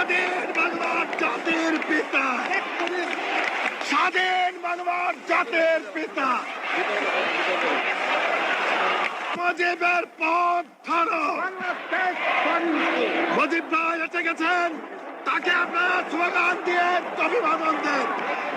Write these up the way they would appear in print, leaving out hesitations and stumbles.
স্বাধীন বাংলার জাতির পিতা, স্বাধীন বাংলার জাতির পিতা মুজিবের পথ ধরো। মুজিব ভাই এসে গেছেন, তাকে আপনারা স্লোগান দিয়ে অভিবাদন দেন।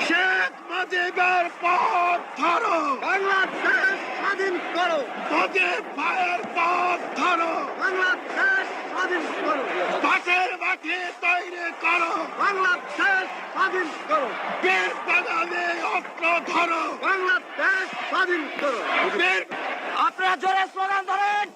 শেখ মুজিবের পথ ধরো, বাংলাদেশ স্বাধীন করো। মুজিব ভাইয়ের পথ ধরো, বাংলাদেশ স্বাধীন করো। পাশের মাঠে তৈরি করো, বাংলাদেশ স্বাধীন করো। বীর বাঙালি অস্ত্র ধরো, বাংলাদেশ স্বাধীন করো। বীর আপনারা জোরে স্লোগান ধরেন,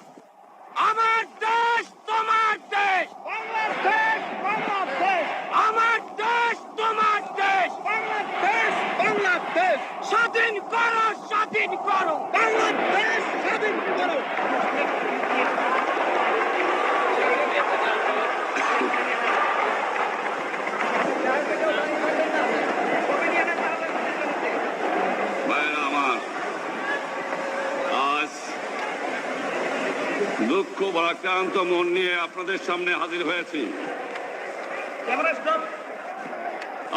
আমার দেশ তোমার দেশ। বাংলাদেশ বাংলাদেশ, আমার দেশ তোমার দেশ। বাংলাদেশ বাংলাদেশ, স্বাধীন করো স্বাধীন করো। বাংলাদেশ স্বাধীন করো। ভাইরা আমার, আজ দুঃখ ভারাক্রান্ত মন নিয়ে আপনাদের সামনে হাজির হয়েছি।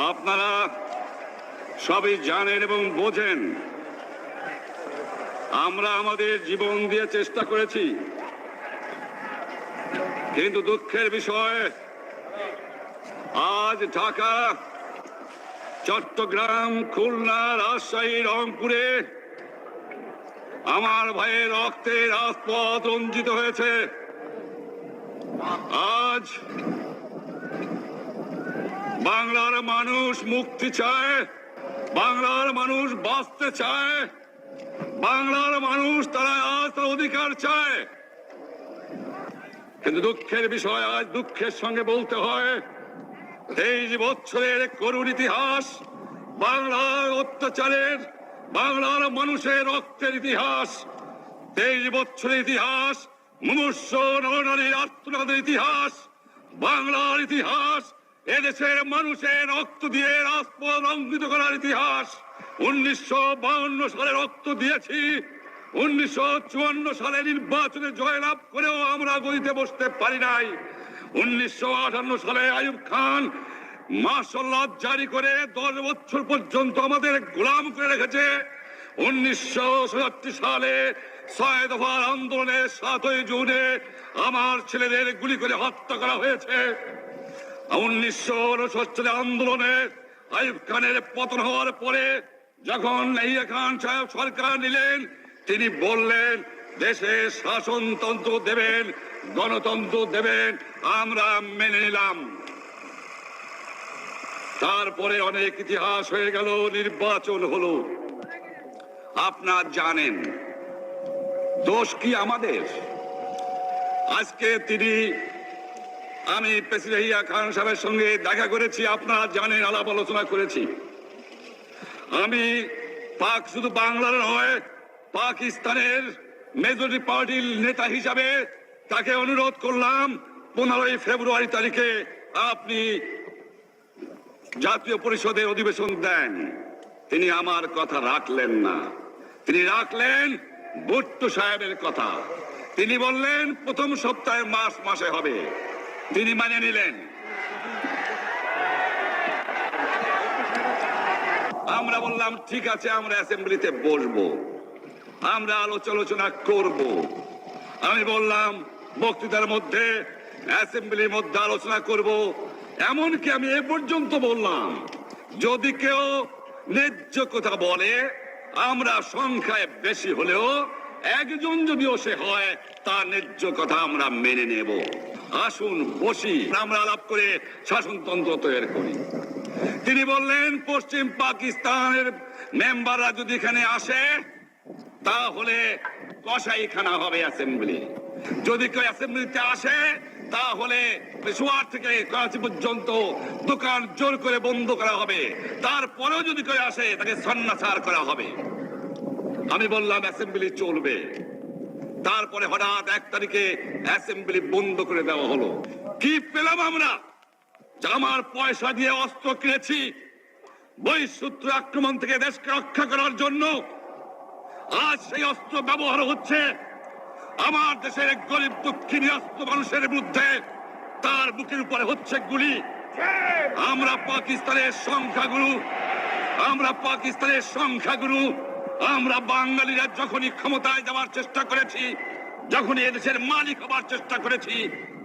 আপনারা সবই জানেন এবং বোঝেন আমরা আমাদের জীবন দিয়ে চেষ্টা করেছি, কিন্তু দুঃখের বিষয় আজ ঢাকা, চট্টগ্রাম, খুলনা, রাজশাহী, রংপুরে আমার ভাইয়ের রক্তে রাজপথ রঞ্জিত হয়েছে। আজ বাংলার মানুষ মুক্তি চায়, বাংলার মানুষ বাঁচতে চায়, বাংলার মানুষ তারা আজ তার অধিকার চায়। কিন্তু দুঃখের বিষয়, আজ দুঃখের সঙ্গে বলতে হয় 23 বছরের করুণ ইতিহাস, বাংলার অত্যাচারের, বাংলার মানুষের রক্তের ইতিহাস, 23 বছরের ইতিহাস, মুমূর্ষ নরনারীর আর্তনাদের ইতিহাস, বাংলার ইতিহাস, এদেশের মানুষের রক্ত দিয়ে রাজপথ রঞ্জিত করার ইতিহাস। 1952 সালে রক্ত দিয়েছি, 1954 সালে নির্বাচনে জয়লাভ করেও আমরা গদিতে বসতে পারি নাই। 1958 সালে আইয়ুব খান মার্শাল ল জারি করে 10 বছর পর্যন্ত আমাদের গোলাম করে রেখেছে। 1967 সালে 6 দফার আন্দোলনের 7ই জুনে আমার ছেলেদের গুলি করে হত্যা করা হয়েছে। 1959 সালে আন্দোলনে আইয়ুব খানের পতন হওয়ার পরে যখন ইয়াহিয়া খান সাহেব সরকার নিলেন, তিনি বললেন দেশে শাসনতন্ত্র দেবেন, গণতন্ত্র দেবেন, আমরা মেনে নিলাম। তারপরে অনেক ইতিহাস হয়ে গেল, নির্বাচন হলো। আপনারা জানেন দোষ কি আমাদের? আজকে আমি প্রেসিডেন্ট ইয়াহিয়া খান সাহেবের সঙ্গে দেখা করেছি, আপনারা জানেন, আলাপ আলোচনা করেছি। আমি শুধু বাংলার নয়, পাকিস্তানের মেজরিটি পার্টির নেতা হিসাবে তাকে অনুরোধ করলাম 15 ফেব্রুয়ারি তারিখে আপনি জাতীয় পরিষদের অধিবেশন দেন। তিনি আমার কথা রাখলেন না, তিনি রাখলেন ভুট্টো সাহেবের কথা। তিনি বললেন প্রথম সপ্তাহে মাসে হবে, তিনি মানে নিলেন। আমরা বললাম ঠিক আছে, আমরা অ্যাসেম্বলিতে বসবো, আমরা আলোচনা করব। আমি বললাম বক্তৃতার মধ্যে, অ্যাসেম্বলির মধ্যে আলোচনা করব। এমনকি আমি এ পর্যন্ত বললাম যদি কেউ ন্যায্য কথা বলে, আমরা সংখ্যায় বেশি হলেও একজন যদিও সে হয়, তার ন্যায্য কথা আমরা মেনে নেব। আসুন বসি, আমরা আলাপ করে শাসনতন্ত্র তৈরি করি। তিনি বললেন পশ্চিম পাকিস্তানের মেম্বাররা যদি এখানে আসে তাহলে কসাইখানা হবে অ্যাসেম্বলি। যদি কেউ অ্যাসেম্বলিতে আসে তাহলে পেশোয়ার থেকে করাচি পর্যন্ত দোকান জোর করে বন্ধ করা হবে। তারপরেও যদি কেউ আসে তাকে সন্ন্যাসার করা হবে। আমি বললাম অ্যাসেম্বলি চলবে। তারপরে হঠাৎ 1 তারিখে অ্যাসেম্বলি বন্ধ করে দেওয়া হলো। কি পেলাম আমরা? আমার পয়সা দিয়ে অস্ত্র কিনেছি বহিঃশত্রু আক্রমণ থেকে দেশকে রক্ষা করার জন্য। আজ সেই অস্ত্র ব্যবহার হচ্ছে আমার দেশের গরিব দুঃখী নিরস্ত্র মানুষের বিরুদ্ধে। তার বুকের উপরে হচ্ছে গুলি, আমরা পাকিস্তানের সংখ্যাগুরু আমরা বাঙালিরা যখনই ক্ষমতায় যাওয়ার চেষ্টা করেছি, যখনই এদেশের মালিক হবার চেষ্টা করেছি,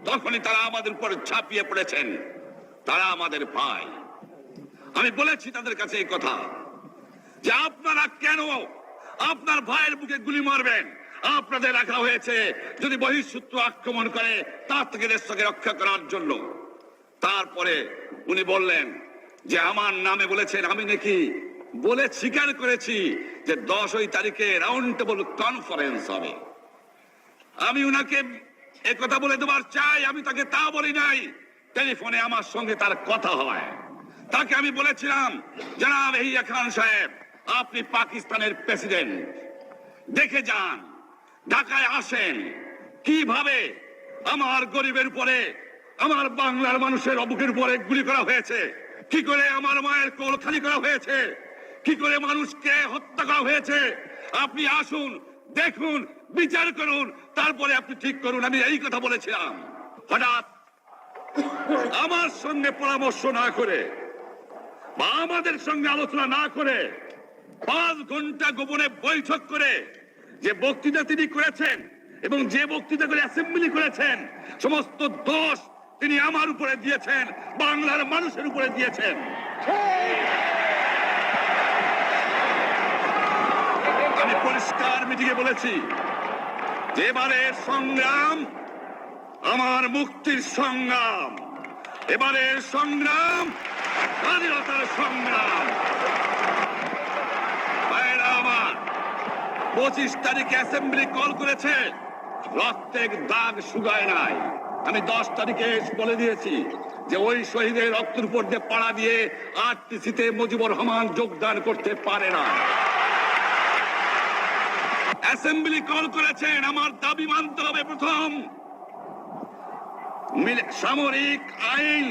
তখনই তারা আমাদের উপর ঝাঁপিয়ে পড়েছেন। তারা আমাদের ভাই। আমি বলেছি তাদের কাছে এই কথা যে আপনারা কেন আপনার ভাইয়ের বুকে গুলি মারবেন? আপনাদের রাখা হয়েছে যদি বহিঃশত্রু আক্রমণ করে তার থেকে দেশকে রক্ষা করার জন্য। তারপরে উনি বললেন যে আমার নামে বলেছেন, আমি নাকি বলে স্বীকার করেছি যে 10 তারিখে রাউন্ড টেবল কনফারেন্স হবে। আমি উনাকে একথা বলে দেবার চাই, আমি তাকে তা বলি নাই। টেলিফোনে আমার সঙ্গে তার কথা হয়। তাকে আমি বলেছিলাম, জনাব ইয়াহিয়া খান সাহেব, আপনি পাকিস্তানের প্রেসিডেন্ট, দেখে যান, ঢাকায় আসেন কিভাবে আমার গরিবের উপরে, আমার বাংলার মানুষের বুকের উপরে গুলি করা হয়েছে, কি করে আমার মায়ের কোল খালি করা হয়েছে, কি করে মানুষকে হত্যা করা হয়েছে। আপনি আসুন, দেখুন, বিচার করুন, তারপরে আপনি ঠিক করুন। আমি এই কথা বলেছিলাম। হঠাৎ আমার সঙ্গে পরামর্শ না করে বা আমাদের সঙ্গে আলোচনা না করে 5 ঘন্টা গোপনে বৈঠক করে যে বক্তৃতা তিনি করেছেন এবং যে বক্তৃতা করে অ্যাসেম্বলি করেছেন, সমস্ত দোষ তিনি আমার উপরে দিয়েছেন, বাংলার মানুষের উপরে দিয়েছেন। আমি পরিষ্কার মিটিংয়ে বলেছি যে এবারের সংগ্রাম আমার মুক্তির সংগ্রাম, এবারের সংগ্রাম স্বাধীনতার সংগ্রাম। ভাইরা আমার, 25 তারিখে অ্যাসেম্বলি কল করেছে, রক্তের দাগ শুকায় নাই। আমি 10 তারিখে বলে দিয়েছি যে ওই শহীদের রক্তের উপর দিয়ে পাড়া দিয়ে আরটিসিতে মুজিবুর রহমান যোগদান করতে পারে না। অ্যাসেম্বলি কল করেছেন, আমার দাবি মানতে হবে। প্রথম, সামরিক আইন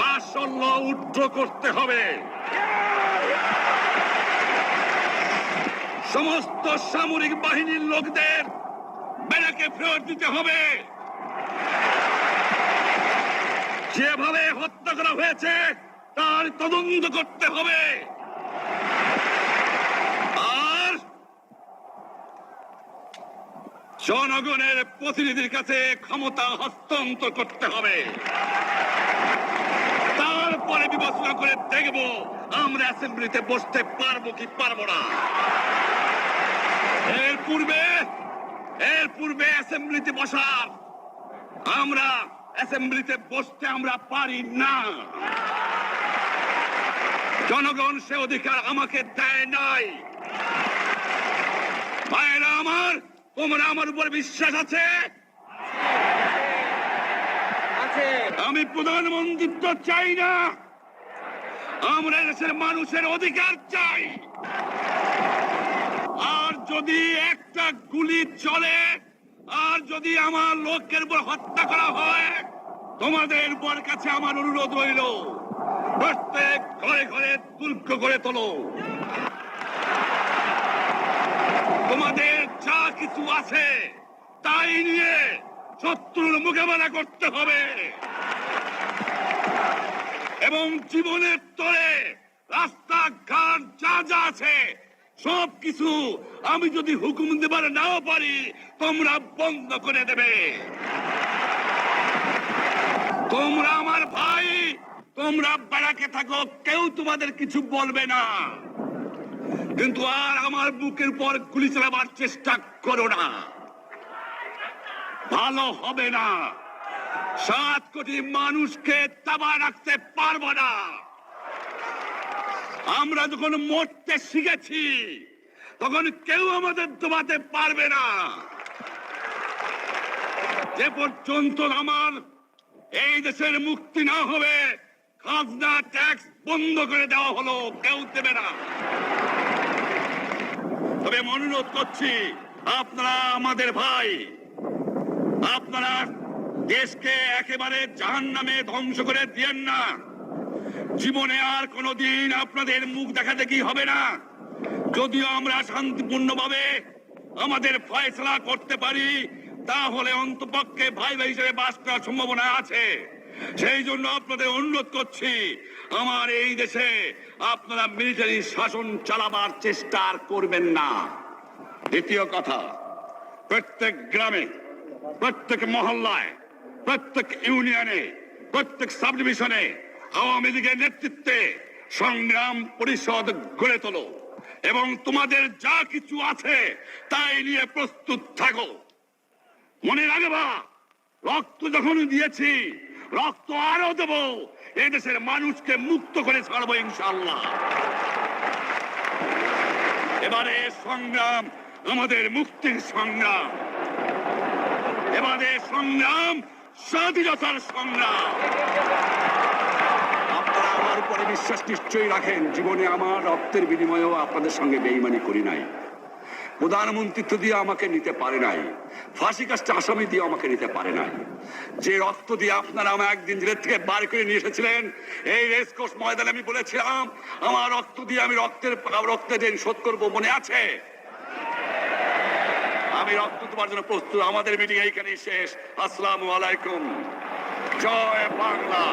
মার্শাল ল উড্র করতে হবে। সমস্ত সামরিক বাহিনীর লোকদের ব্যারাকে ফেরত দিতে হবে। যেভাবে হত্যা করা হয়েছে তার তদন্ত করতে হবে। আর জনগণের প্রতিনিধির কাছে ক্ষমতা হস্তান্তর করতে হবে। তারপরে বিবেচনা করে দেখব আমরা অ্যাসেম্বলিতে বসতে পারবো কি পারবো না। এর পূর্বে অ্যাসেম্বলিতে বসার, আমরা অ্যাসেম্বলিতে বসতে আমরা পারি না। জনগণ সে অধিকার আমাকে দেয় নাই। ভাইরা আমার, তোমরা আমার উপর বিশ্বাস আছে? আমি প্রধানমন্ত্রিত্ব চাই না, আমরা দেশের মানুষের অধিকার চাই। আর যদি একটা গুলি চলে, আর যদি আমার লোকের উপর হত্যা করা হয়, তোমাদের উপর কাছে আমার অনুরোধ রইল, প্রত্যেক ঘরে ঘরে দুর্গ করে তোলো। তোমাদের যা কিছু আছে তাই নিয়ে শত্রুর মোকাবেলা করতে হবে এবং জীবনের তরে রাস্তাঘাট যা যা আছে সবকিছু আমি যদি হুকুম দেবার নাও পারি, তোমরা বন্ধ করে দেবে। তোমরা আমার ভাই, তোমরা ব্যারাকে থাকো, কেউ তোমাদের কিছু বলবে না। কিন্তু আর আমার বুকের পর গুলি চালাবার চেষ্টা করো না, ভালো হবে না। 7 কোটি মানুষকে তাবা রাখতে পারবো না। আমরা যখন মরতে শিখেছি তখন কেউ আমাদের দবাতে পারবে না। যে পর্যন্ত আমার এই দেশের মুক্তি না হবে, খাজনা ট্যাক্স বন্ধ করে দেওয়া হলো, কেউ দেবে না। তবে আমি অনুরোধ করছি, আপনারা আমাদের ভাই, আপনারা দেশকে একেবারে জাহান্নামে ধ্বংস করে দিয়েন না। জীবনে আর কোনোদিন আপনাদের মুখ দেখা দেখি হবে না। যদিও আমরা শান্তিপূর্ণভাবে আমাদের ফয়সালা করতে পারি, তাহলে অন্তপক্ষে ভাই ভাই হিসেবে বাস করার সম্ভাবনা আছে। সেই জন্য আপনাদের অনুরোধ করছি, আমার এই দেশে আপনারা মিলিটারি শাসন চালাবার চেষ্টা আর করবেন না। দ্বিতীয় কথা, প্রত্যেক গ্রামে, প্রত্যেক মহল্লায়, প্রত্যেক ইউনিয়নে, প্রত্যেক সাব ডিভিশনে আওয়ামী লীগের নেতৃত্বে সংগ্রাম পরিষদ গড়ে তোলো এবং তোমাদের যা কিছু আছে তাই নিয়ে প্রস্তুত থাকো। মনে রাখবা, রক্ত যখন দিয়েছি, রক্ত আরো দেব, এদেশের মানুষকে মুক্ত করে ছাড়বো ইনশাআল্লাহ। এবারে সংগ্রাম আমাদের মুক্তির সংগ্রাম, এবারে সংগ্রাম স্বাধীনতার সংগ্রাম। আপনারা আমার উপরে বিশ্বাস নিশ্চয়ই রাখেন, জীবনে আমার রক্তের বিনিময়েও আপনাদের সঙ্গে বেইমানি করি নাই। প্রধানমন্ত্রিত্ব দিয়ে আমাকে নিতে পারে নাই, ফাঁসি কাস্টে আসামি দিয়ে আমাকে নিতে পারে নাই। যে রক্ত দিয়ে আপনারা আমাকে একদিন জেলের থেকে বার করে নিয়ে এসেছিলেন, এই রেসকোর্স ময়দানে আমি বলেছিলাম আমার রক্ত দিয়ে আমি রক্তের ঋণ শোধ করবো, মনে আছে? আমি রক্ত দেওয়ার জন্য প্রস্তুত। আমাদের মিটিং এইখানেই শেষ। আসসালামু আলাইকুম। জয় বাংলা।